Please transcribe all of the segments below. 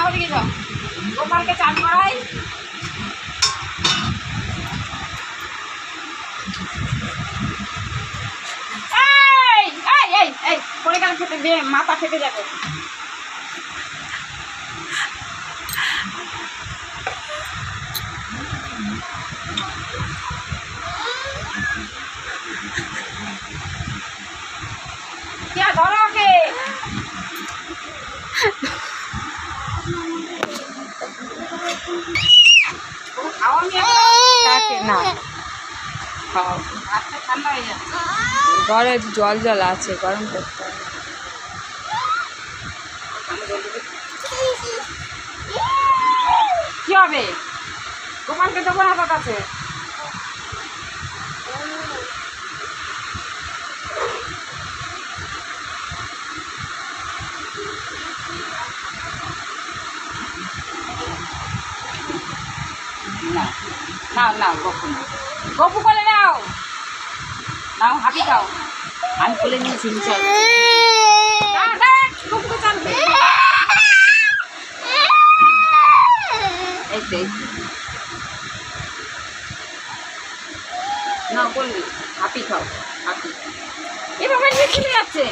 ওদিকে যাও, গোপালকে চান করাই। এই পড়ে গেলে ফেটে দিয়ে মাথা ফেটে যাবে। ধরো ওকে। না ঠান্ডা হয়ে যাচ্ছে, ঘরে জল জল আছে, গরম করতে হবে। কি হবে? গোপালকে দেবো না তোর কাছে। নাও নাও গপু নাও, গপু কোলে নাও, নাও হাঁপি খাও। আমি কোলে নিয়েছি চল। গপুকে চালবে এই তো না করলি হাঁপি খাও, হাঁপি। এভাবে নিয়ে চলে যাচ্ছে,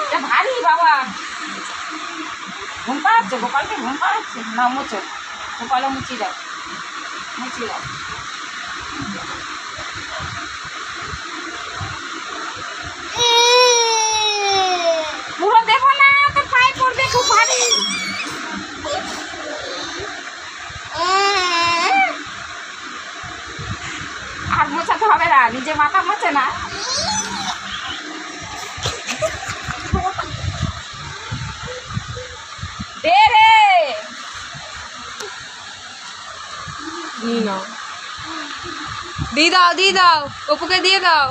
এটা ভারী বাবা। ঘুম পাড়াচ্ছে গোপালকে, ঘুম পাড়াচ্ছে। না মুছো, গোপালও মুচি দাও, মুচি দাও। পুরো দেবো না, তো পায়ে পড়বে, খুব ভারী। আর মোছাতে হবে না, নিজে মাথা মোছে না। দে রে, দিয়ে দাও, দিয়ে দাও, অপুকে দিয়ে দাও।